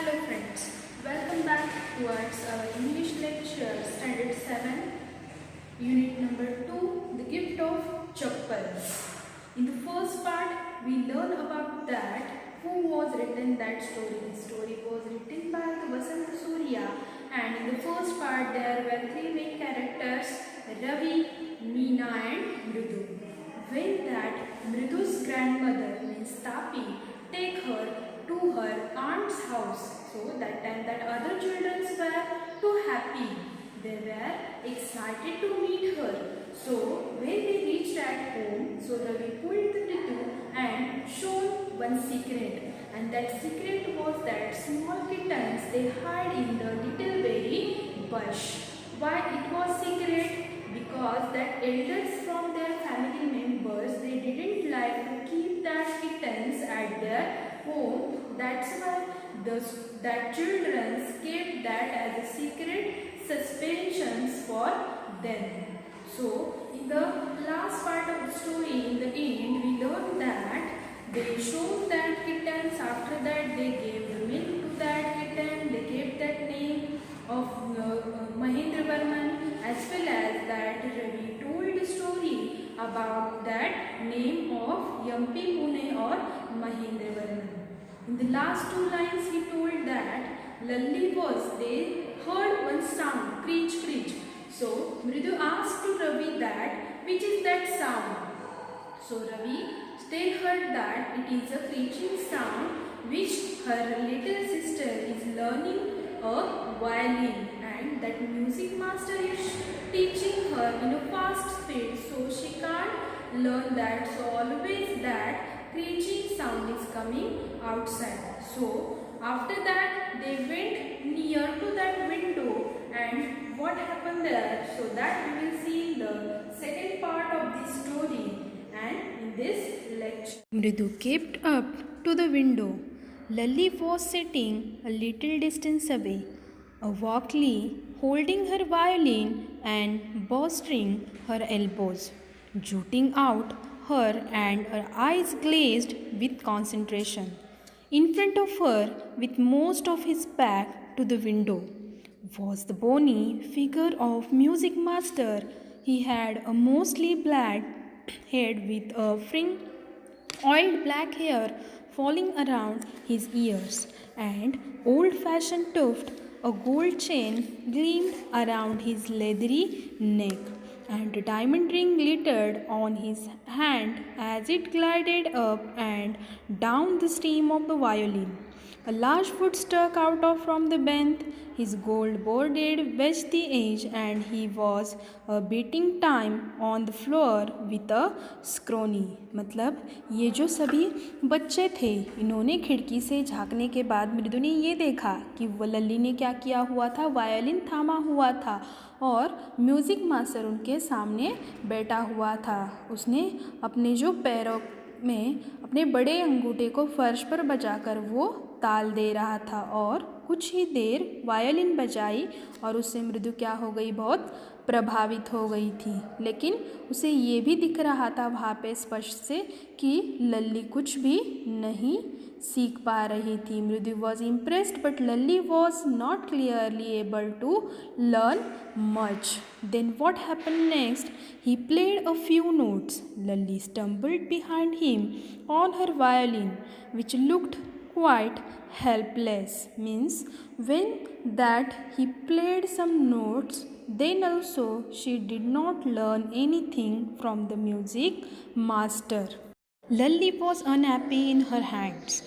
Hello friends, welcome back towards our English lecture Standard 7, Unit number 2, The Gift of Chappals. In the first part, we learn about that who was written that story. The story was written by Vasant Surya, and in the first part there were three main characters, Ravi, Meena and Mridu. When that Mridu's grandmother means Tapi take her to her aunt's house. So that time that other children were too happy. They were excited to meet her. So when they reached at home, so Ravi pulled the Ritu and showed one secret. And that secret was that small kittens they hide in the little berry bush. Why it was secret? Because that elders from their family members they didn't like to keep that kittens at their home. That's why that children kept that as a secret suspensions for them. So in the last part of the story, in the end, we learned that they showed that kittens. After that, they gave the milk to that kitten. They gave that name of Mahendra Varman, as well as that Ravi told the story about that name of Yampi Pune or Mahendra Varman. In the last two lines, he told that Lalli was they heard one sound, creech creech. So Mridu asked to Ravi that which is that sound. So Ravi they heard that it is a creaking sound which her little sister is learning a violin, and that music master is teaching her in a fast speed, so she can't learn that. So always that screeching sound is coming outside. So after that they went near to that window, and what happened there, so that we will see in the second part of this story and in this lecture. Mridu kept up to the window. Lalli was sitting a little distance away, awkwardly holding her violin and bolstering her elbows, jutting out her and her eyes glazed with concentration. In front of her, with most of his back to the window, was the bony figure of music master. He had a mostly black head with a fringe oiled black hair falling around his ears, and old-fashioned tuft, a gold chain gleamed around his leathery neck, and a diamond ring glittered on his hand as it glided up and down the stem of the violin. A large foot stuck out of from the bent, his gold bordered wedged the edge, and he was beating time on the floor with a scrony. मतलब ये जो सभी बच्चे थे, इन्होंने खिड़की से झांकने के बाद मृदु ने ये देखा कि वो लल्ली ने क्या किया हुआ था, वायलिन थामा हुआ था और म्यूज़िक मास्टर उनके सामने बैठा हुआ था। उसने अपने जो पैरों में अपने बड़े अंगूठे को फर्श पर बजाकर वो ताल दे रहा था और कुछ ही देर वायलिन बजाई और उससे मृदु क्या हो गई, बहुत प्रभावित हो गई थी। लेकिन उसे ये भी दिख रहा था वहाँ पे स्पष्ट से कि लल्ली कुछ भी नहीं सीख पा रही थी। Mridu was impressed but Lalli was not clearly able to learn much. Then what happen next, he played a few notes. Lully stumbled behind him on her violin, which looked quite helpless. Means when that he played some notes, then also she did not learn anything from the music master. Lully was unhappy in her hands.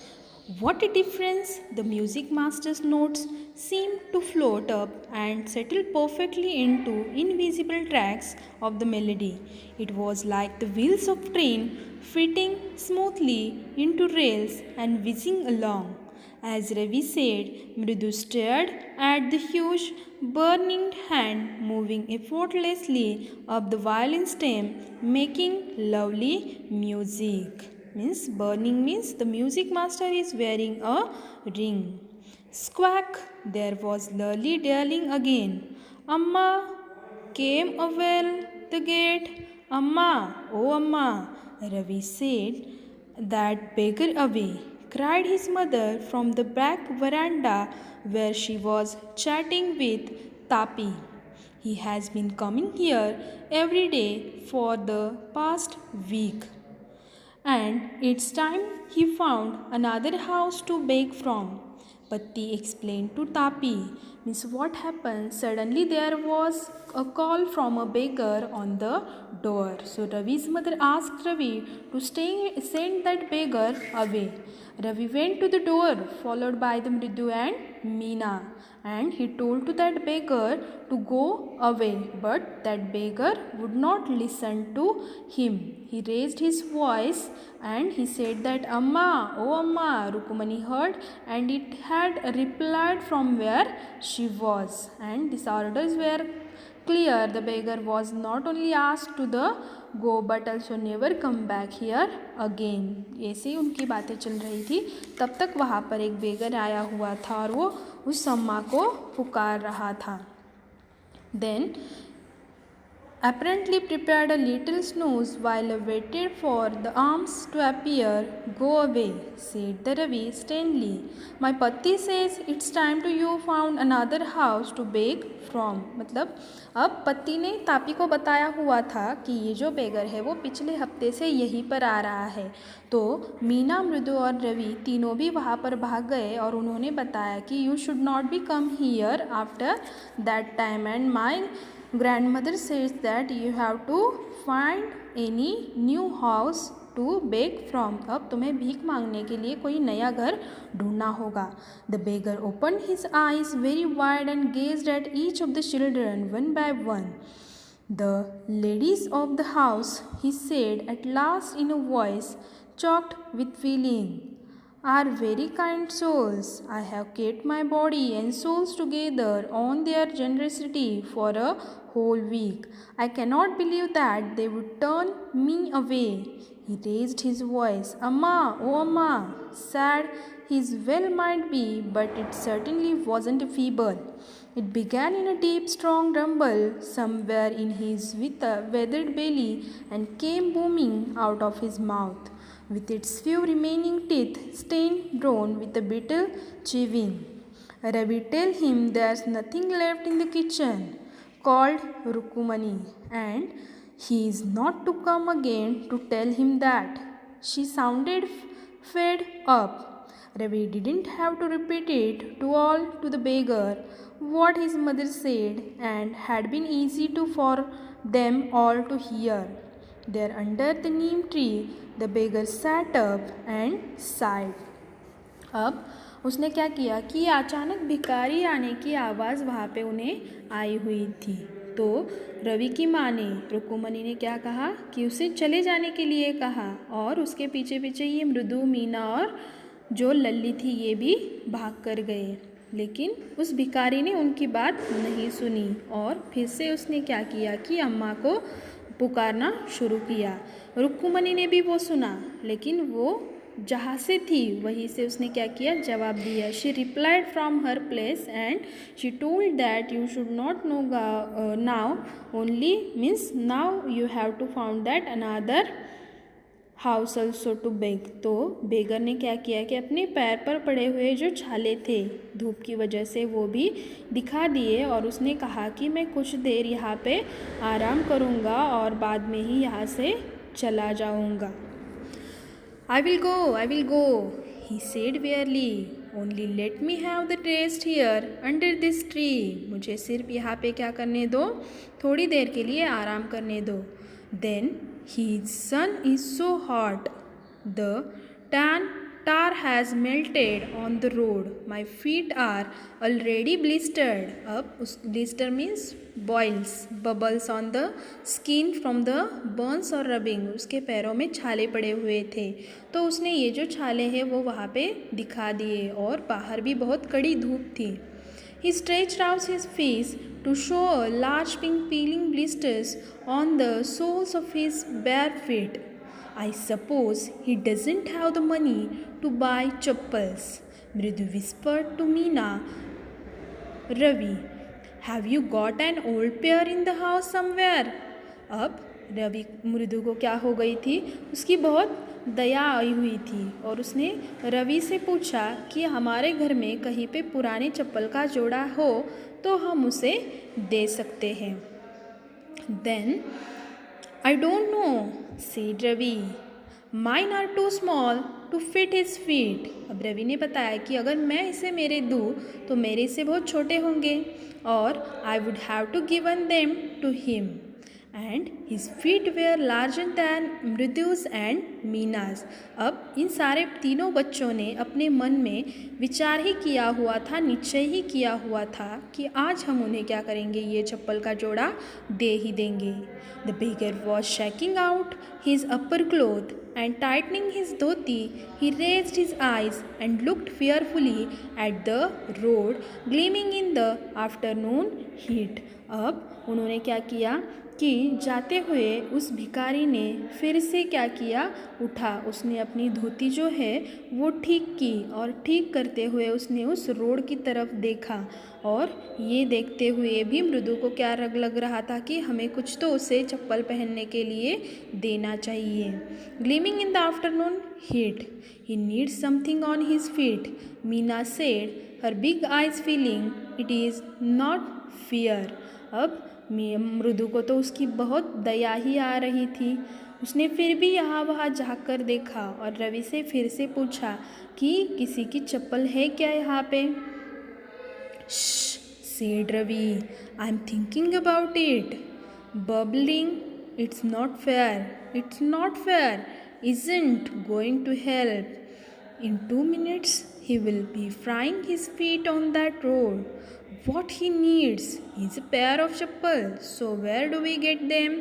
What a difference! The music master's notes seemed to float up and settle perfectly into invisible tracks of the melody. It was like the wheels of train fitting smoothly into rails and whizzing along. As Ravi said, Mridu stared at the huge burning hand moving effortlessly up the violin stem, making lovely music. Means burning means the music master is wearing a ring. Squawk! There was Lully darling again. Amma came a well the gate. Amma, oh Amma, Ravi said that beggar away. cried his mother from the back veranda where she was chatting with Tapi. He has been coming here every day for the past week. And it's time he found another house to bake from. Patti explained to Tapi. Means what happened? Suddenly there was a call from a beggar on the door. So Ravi's mother asked Ravi to send that beggar away. Ravi went to the door, followed by the Mridu and Meena, and he told to that beggar to go away, but that beggar would not listen to him. He raised his voice and he said that Amma, oh Amma. Rukumani heard and it had replied from where she was, and these orders were clear. The beggar was not only asked to the go but also never come back here again. ऐसे उनकी बातें चल रही थी, तब तक वहाँ पर एक बेगर आया हुआ था और वो उस अम्मा को पुकार रहा था. Then apparently prepared a little snooze while waited for the arms to appear. Go away, said the Ravi sternly. My Patti says it's time to you found another house to bake from. मतलब अब पति ने तापी को बताया हुआ था कि ये जो बेगर है वो पिछले हफ्ते से यहीं पर आ रहा है. तो मीना, मृदु और रवि तीनों भी वहाँ पर भाग गए और उन्होंने बताया कि you should not be come here after that time and my grandmother says that you have to find any new house to beg from. अब तुम्हें भीख मांगने के लिए कोई नया घर ढूंढना होगा. The beggar opened his eyes very wide and gazed at each of the children one by one. The ladies of the house, he said at last in a voice choked with feeling, are very kind souls. I have kept my body and souls together on their generosity for a whole week. I cannot believe that they would turn me away. He raised his voice. Amma, oh Amma. Sad his well might be, but it certainly wasn't feeble. It began in a deep, strong rumble somewhere in his weathered belly and came booming out of his mouth, with its few remaining teeth stained brown with a bitter chewing. Ravi, tell him there's nothing left in the kitchen, called Rukumani, and he is not to come again to tell him that. She sounded fed up. Ravi didn't have to repeat it to the beggar what his mother said, and had been easy for them all to hear. There under the neem tree, the beggar sat up and sighed. अब उसने क्या किया कि अचानक भिखारी आने की आवाज़ वहाँ पे उन्हें आई हुई थी. तो रवि की माँ ने, रुकुमनी ने क्या कहा कि उसे चले जाने के लिए कहा, और उसके पीछे पीछे ये मृदु, मीना और जो लल्ली थी ये भी भाग कर गए. लेकिन उस भिखारी ने उनकी बात नहीं सुनी और फिर से उसने क्या किया कि अम्मा को पुकारना शुरू किया. रुक्कुमनी ने भी वो सुना, लेकिन वो जहाँ से थी वहीं से उसने क्या किया, जवाब दिया. She replied from her place and she told that you should not know now only, means now you have to found that another house also to beg. तो बेगर ने क्या किया कि अपने पैर पर पड़े हुए जो छाले थे धूप की वजह से वो भी दिखा दिए और उसने कहा कि मैं कुछ देर यहाँ पे आराम करूँगा और बाद में ही यहाँ से चला जाऊँगा. I will go, he said wearily. Only let me have the rest here under this tree. मुझे सिर्फ यहाँ पे क्या करने दो, थोड़ी देर के लिए आराम करने दो. Then his sun is so hot. The tar has melted on the road. My feet are already blistered. अब उस blister means boils, bubbles on the skin from the burns or rubbing. उसके पैरों में छाले पड़े हुए थे, तो उसने ये जो छाले हैं वो वहाँ पे दिखा दिए और बाहर भी बहुत कड़ी धूप थी. He stretched out his face to show a large pink peeling blisters on the soles of his bare feet. I suppose he doesn't have the money to buy chappals, Mridu whispered to Meena. Ravi, have you got an old pair in the house somewhere? अब रवि, मृदु को क्या हो गई थी, उसकी बहुत दया आई हुई थी और उसने रवि से पूछा कि हमारे घर में कहीं पे पुराने चप्पल का जोड़ा हो तो हम उसे दे सकते हैं। Then I don't know, said Ravi. Mine are too small to fit his feet. अब रवि ने बताया कि अगर मैं इसे मेरे दूँ तो मेरे से बहुत छोटे होंगे और I would have to given them to him. And his feet were larger than मृदुस and मीनास। अब इन सारे तीनों बच्चों ने अपने मन में विचार ही किया हुआ था, निश्चय ही किया हुआ था कि आज हम उन्हें क्या करेंगे, ये चप्पल का जोड़ा दे ही देंगे। The beggar was shaking out his upper cloth and tightening his dhoti. He raised his eyes and looked fearfully at the road gleaming in the afternoon heat. अब उन्होंने क्या किया कि जाते हुए उस भिखारी ने फिर से क्या किया, उठा, उसने अपनी धोती जो है वो ठीक की और ठीक करते हुए उसने उस रोड की तरफ देखा और ये देखते हुए भी मृदु को क्या लग रहा था कि हमें कुछ तो उसे चप्पल पहनने के लिए देना चाहिए। Gleaming in the afternoon heat, he needs something on his feet, Meena said, her big eyes feeling it is not fear. अब मृदु को तो उसकी बहुत दया ही आ रही थी। उसने फिर भी यहाँ वहाँ झाँक कर देखा और रवि से फिर से पूछा कि किसी की चप्पल है क्या यहाँ पे। said Ravi, I'm thinking about it. Bubbling, it's not fair, isn't going to help. In 2 minutes, he will be frying his feet on that road. What he needs is a pair of chappals. So where do we get them?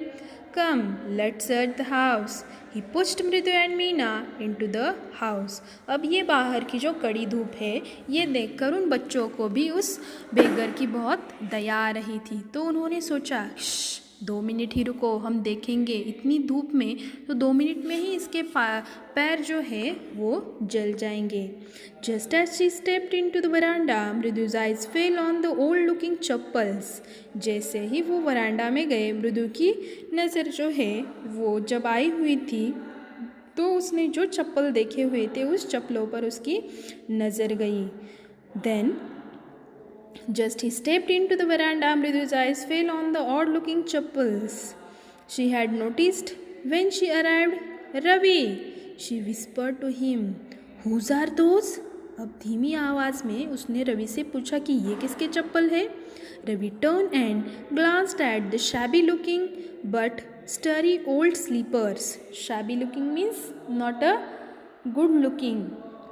Come, let's search the house. He pushed मृदु and Meena into the house. अब ये बाहर की जो कड़ी धूप है ये देखकर उन बच्चों को भी उस बेगर की बहुत दया आ रही थी, तो उन्होंने सोचा 2 मिनट ही रुको, हम देखेंगे, इतनी धूप में तो 2 मिनट में ही इसके पैर जो है वो जल जाएंगे। Just as she stepped into the veranda Mridu's eyes fell on the old looking chappals. जैसे ही वो वरांडा में गए मृदु की नज़र जो है वो जब आई हुई थी तो उसने जो चप्पल देखे हुए थे उस चप्पलों पर उसकी नज़र गई। Then just he stepped into the veranda, Mridu's eyes fell on the odd-looking chappals she had noticed when she arrived. Ravi, she whispered to him. Whose are those? अब धीमी आवाज़ में उसने रवि से पूछा कि ये किसके चप्पल है। Ravi turned and glanced at the shabby-looking but sturdy old slippers. Shabby-looking means not a good-looking.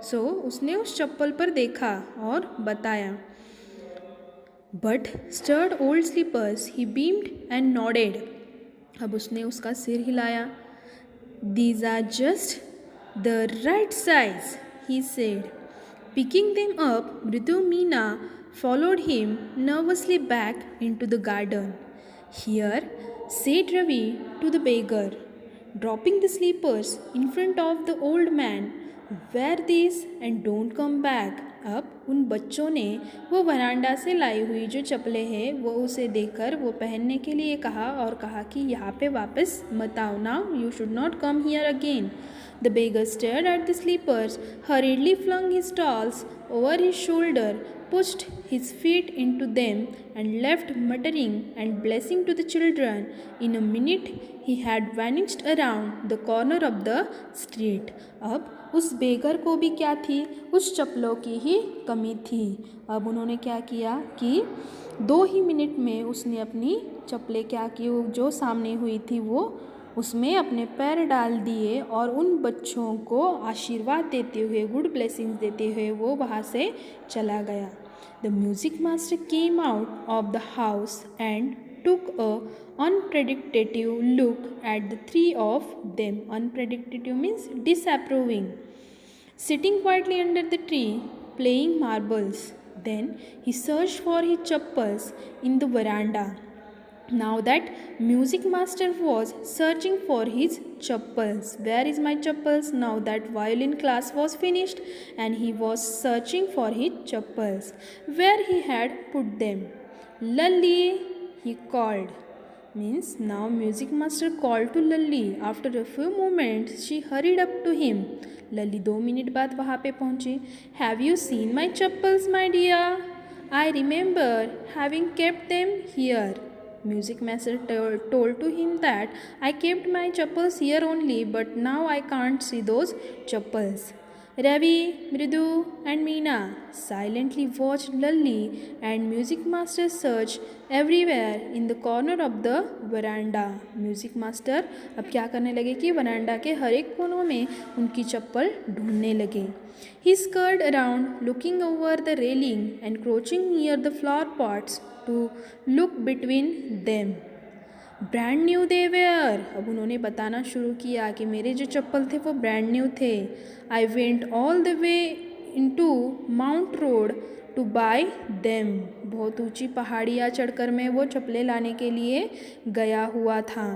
So उसने उस चप्पल पर देखा और बताया। But stirred old slippers, he beamed and nodded. अब उसने उसका सिर हिलाया। These are just the right size, he said. Picking them up, Mridu Meena followed him nervously back into the garden. Here, said Ravi to the beggar, dropping the slippers in front of the old man, wear these and don't come back. अब उन बच्चों ने वो वरांडा से लाई हुई जो चप्पलें हैं वो उसे देकर वो पहनने के लिए कहा और कहा कि यहाँ पे वापस मत आओ, now you should not come here again. The beggar stared at the slippers, hurriedly flung his towels over his shoulder, pushed his feet into them, and left muttering and blessing to the children. In a minute, he had vanished around the corner of the street. अब उस बेगर को भी क्या थी, उस चप्पलों की ही कमी थी। अब उन्होंने क्या किया कि 2 ही मिनट में उसने अपनी चप्पलें क्या की, जो सामने हुई थी वो उसमें अपने पैर डाल दिए और उन बच्चों को आशीर्वाद देते हुए, गुड ब्लेसिंग्स देते हुए वो वहाँ से चला गया। The music master came out of the house and took a unpredictative look at the 3 of them. Unpredictative means disapproving. Sitting quietly under the tree, playing marbles. Then he searched for his chappals in the veranda. Now that music master was searching for his chappals. Where is my chappals? Now that violin class was finished and he was searching for his chappals. Where he had put them. Lalli, he called. means now music master called to Lalli. After a few moments she hurried up to him. Lalli 2 minute बाद वहाँ पे पहुँची. Have you seen my chappals, my dear? I remember having kept them here. Music master told to him that I kept my chappals here only, but now I can't see those chappals. Ravi, Mridu and Meena silently watched Lalli and music master search everywhere in the corner of the veranda. Music master अब क्या करने लगे कि वरांडा के हर एक कोनों में उनकी चप्पल ढूंढने लगे. He scurried around looking over the railing and crouching near the flower pots to look between them. Brand new they where. अब उन्होंने बताना शुरू किया कि मेरे जो चप्पल थे वो ब्रांड न्यू थे. I went all the way into Mount Road to buy them. बहुत ऊंची पहाड़ियाँ चढ़कर मैं वो चप्पलें लाने के लिए गया हुआ था.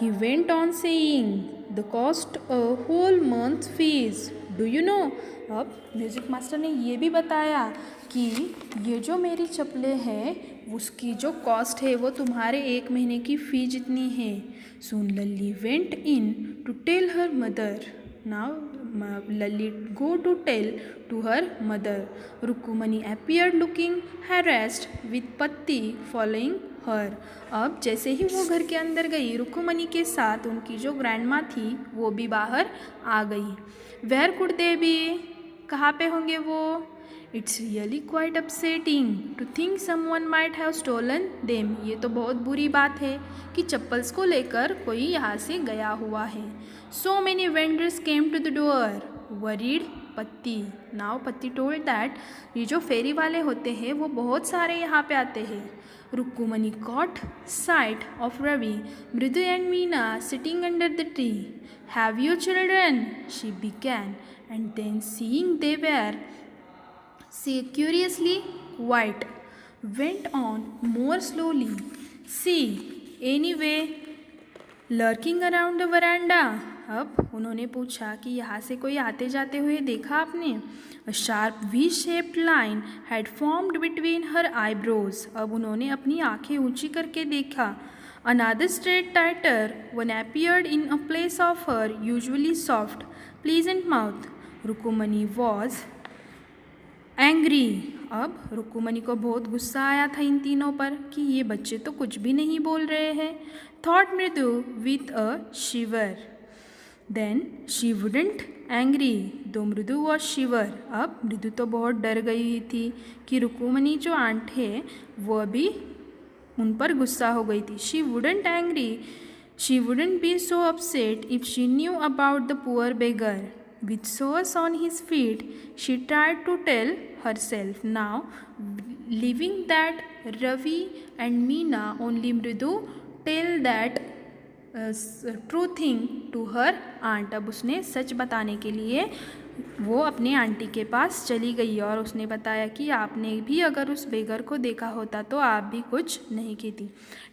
He went on saying the cost a whole month fees. Do you know. अब म्यूज़िक मास्टर ने ये भी बताया कि ये जो मेरी चप्पलें हैं उसकी जो कॉस्ट है वो तुम्हारे 1 महीने की फ़ी जितनी है. Soon Lalli went in to tell her mother. Now Lalli go to tell to her mother. Rukkumani appeared looking harassed with Patti following her. अब जैसे ही वो घर के अंदर गई रुक्कुमनी के साथ उनकी जो ग्रैंड माँ थी वो भी बाहर आ गई. Where could they be. कहाँ पे होंगे वो. It's really quite upsetting to think someone might have stolen them. ये तो बहुत बुरी बात है कि चप्पल्स को लेकर कोई यहाँ से गया हुआ है. So many vendors came to the door. Worried Patti. Now Patti told that ये जो फेरी वाले होते हैं वो बहुत सारे यहाँ पे आते हैं. रुक्कुमनी caught sight of Ravi, Mridu and Meena sitting under the tree. Have you children? She began, and then seeing they were curiously quiet, went on more slowly. See, anyway, lurking around the veranda. अब उन्होंने पूछा कि यहाँ से कोई आते जाते हुए देखा आपने. A sharp V-shaped line had formed between her eyebrows. अब उन्होंने अपनी आंखें ऊंची करके देखा. Another straight tighter one appeared in a place of her usually soft, pleasant mouth. रुक्कुमनी was angry. अब रुक्कुमनी को बहुत गुस्सा आया था इन तीनों पर कि ये बच्चे तो कुछ भी नहीं बोल रहे हैं. Thought Mridu with a shiver. Then she wouldn't angry though Mridu was shiver. अब मृदु तो बहुत डर गई थी कि रुक्कुमनी जो आंट है वह भी उन पर गुस्सा हो गई थी. She wouldn't angry. She wouldn't be so upset if she knew about the poor beggar. With sores on his feet, she tried to tell herself. Now, leaving that Ravi and Meena, only Mridu tell that true thing to her aunt. अब उसने सच बताने के लिए वो अपने aunty के पास चली गई और उसने बताया कि आपने भी अगर उस बेगर को देखा होता तो आप भी कुछ नहीं कहती.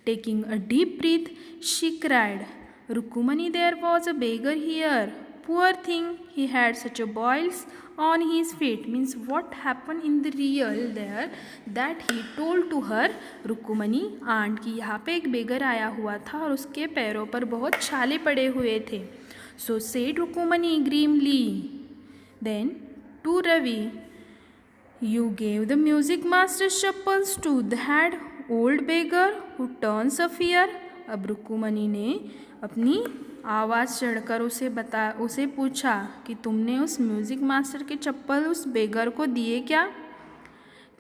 Taking a deep breath she cried, Rukkumani there was a beggar here. Poor thing, he had such a boils on his feet. Means what happened in the real there that he told to her Rukkumani aunt कि यहाँ पे एक बेगर आया हुआ था और उसके पैरों पर बहुत छाले पड़े हुए थे. So said रुक्कुमनी grimly. Then to Ravi, you gave the music master's chappals to that old beggar who turns a fear. अब रुक्कुमनी ने अपनी आवाज़ चढ़कर उसे पूछा कि तुमने उस म्यूज़िक मास्टर के चप्पल उस बेगर को दिए क्या.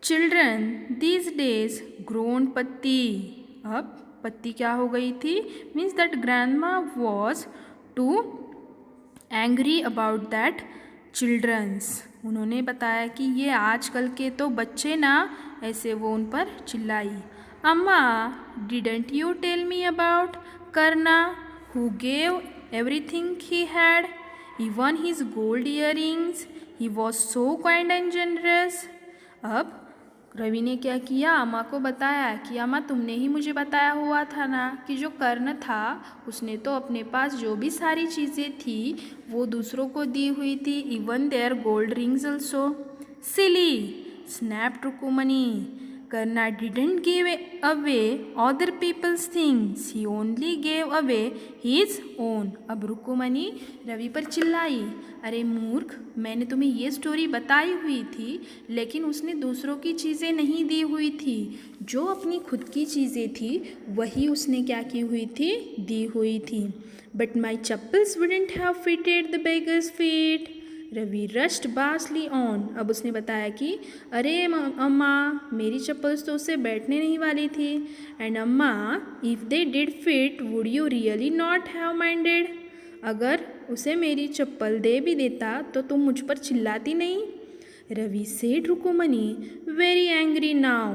चिल्ड्रन दीज डेज ग्रोन पत्ती. अब पत्ती क्या हो गई थी. Means that grandma was too angry about that childrens. उन्होंने बताया कि ये आजकल के तो बच्चे ना, ऐसे वो उन पर चिल्लाई. अम्मा didn't you tell me about करना who gave everything he had, even his gold earrings. He was so kind and generous. अब रवि ने क्या किया, अम्मा को बताया कि अम्मा तुमने ही मुझे बताया हुआ था ना कि जो कर्ण था उसने तो अपने पास जो भी सारी चीज़ें थी वो दूसरों को दी हुई थी. Even their gold rings also. Silly snapped Rukkumani. Karna didn't give away other people's things. He only gave away his own. अब रुक्मणी रवि पर चिल्लाई, अरे मूर्ख, मैंने तुम्हें ये स्टोरी बताई हुई थी, लेकिन उसने दूसरों की चीज़ें नहीं दी हुई थी. जो अपनी खुद की चीज़ें थी वही उसने क्या की हुई थी, दी हुई थी. But my chappals wouldn't have fitted the beggar's feet. Ravi rushed bossily on. अब उसने बताया कि अरे अम्मा, मेरी चप्पल्स तो उससे बैठने नहीं वाली थी. एंड अम्मा, if they did fit would you really not have minded. अगर उसे मेरी चप्पल दे भी देता तो तुम मुझ पर चिल्लाती नहीं. Ravi said Rukmani, very angry now,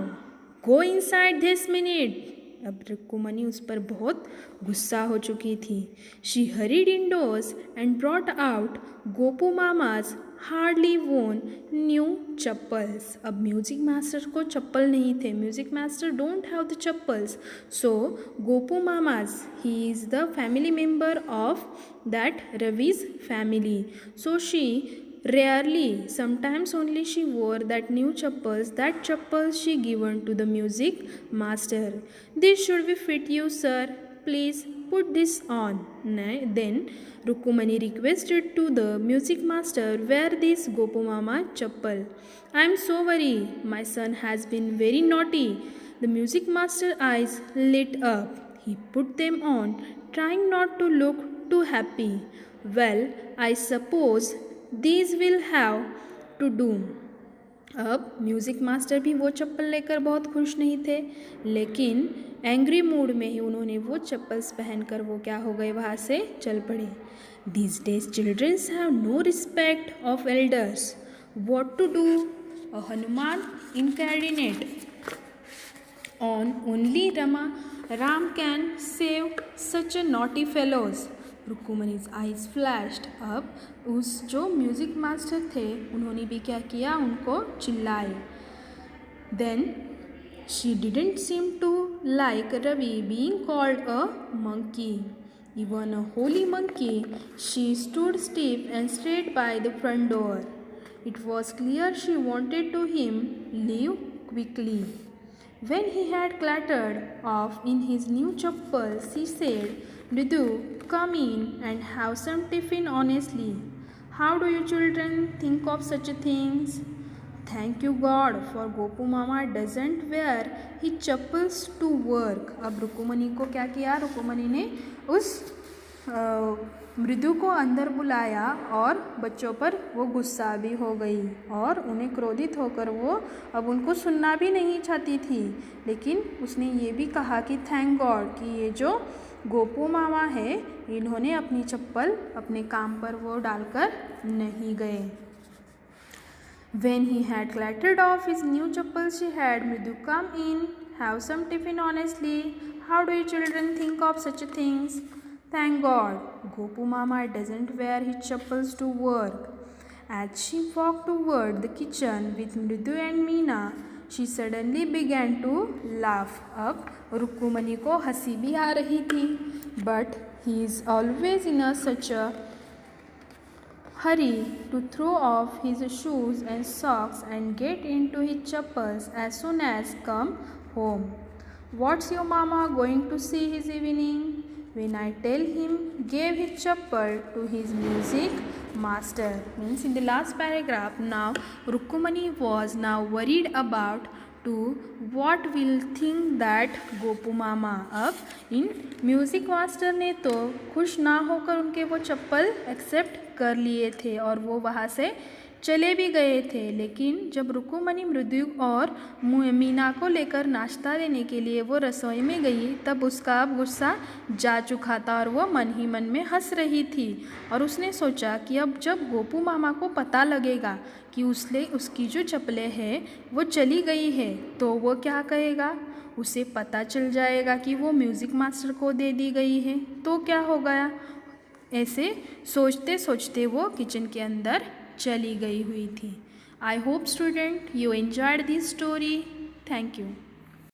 go inside this minute. अब रुक्मणी उस पर बहुत गुस्सा हो चुकी थी. She hurried indoors and brought out Gopu mama's hardly worn new chappals. अब म्यूजिक मास्टर को चप्पल नहीं थे. Music master don't have the chappals. So Gopu mama's, he is the family member of that Ravi's family. So she rarely, sometimes only she wore that new chappals. That chappals she given to the music master. This should be fit you, sir. Please put this on. Then Rukumani requested to the music master, wear this Gopu Mama chappal. I am so worried. My son has been very naughty. The music master eyes lit up. He put them on, trying not to look too happy. Well, I suppose these will have to do. अब music master भी वो चप्पल लेकर बहुत खुश नहीं थे, लेकिन angry mood में ही उन्होंने वो चप्पल्स पहनकर वो क्या हो गए, वहाँ से चल पड़े. These days children have no respect of elders. What to do? A Hanuman incarnate. Only Ram can save such a naughty fellows. Rukmani's eyes flashed. अब उस जो म्यूज़िक मास्टर थे उन्होंने भी क्या किया, उनको चिल्लाए. Then she didn't seem to like Ravi being called a monkey. Even a holy monkey. She stood stiff and straight by the front door. It was clear she wanted to him leave quickly. When he had clattered off in his new chappals, she said, Mridu, come in and have some tiffin honestly. How do you children think of such things? Thank you God for Gopu Mama doesn't wear his chappals to work. अब रुक्मणी को क्या किया, रुक्मणी ने उस मृदु को अंदर बुलाया और बच्चों पर वो गुस्सा भी हो गई और उन्हें क्रोधित होकर वो अब उनको सुनना भी नहीं चाहती थी. लेकिन उसने ये भी कहा कि थैंक गॉड कि ये जो गोपू मामा है इन्होंने अपनी चप्पल अपने काम पर वो डालकर नहीं गए. When he had clattered off his new chappals, she had Mridu come in, have some tiffin honestly. How do you children think of such things? Thank God, Gopu Mama doesn't wear his chappals to work. As she walked toward the kitchen with Mridu and Meena, she suddenly began to laugh. अब रुक्मणी को हंसी भी आ रही थी, but he is always in such a hurry to throw off his shoes and socks and get into his chappals as soon as come home. What's your mama going to see his evening? When I tell him gave his chappal to his music master. Means in the last paragraph, now Rukumani was now worried about to what will think that Gopu मामा. अब in music master ने तो खुश ना होकर उनके वो चप्पल accept कर लिए थे और वो वहाँ से चले भी गए थे. लेकिन जब रुक्मणी मृदु और मीना को लेकर नाश्ता देने के लिए वो रसोई में गई तब उसका अब गुस्सा जा चुका था और वो मन ही मन में हंस रही थी. और उसने सोचा कि अब जब गोपू मामा को पता लगेगा कि उसकी जो चप्पलें हैं वो चली गई है तो वो क्या कहेगा, उसे पता चल जाएगा कि वो म्यूज़िक मास्टर को दे दी गई है तो क्या हो गया. ऐसे सोचते सोचते वो किचन के अंदर चली गई हुई थी. I hope student you enjoyed this story. Thank you.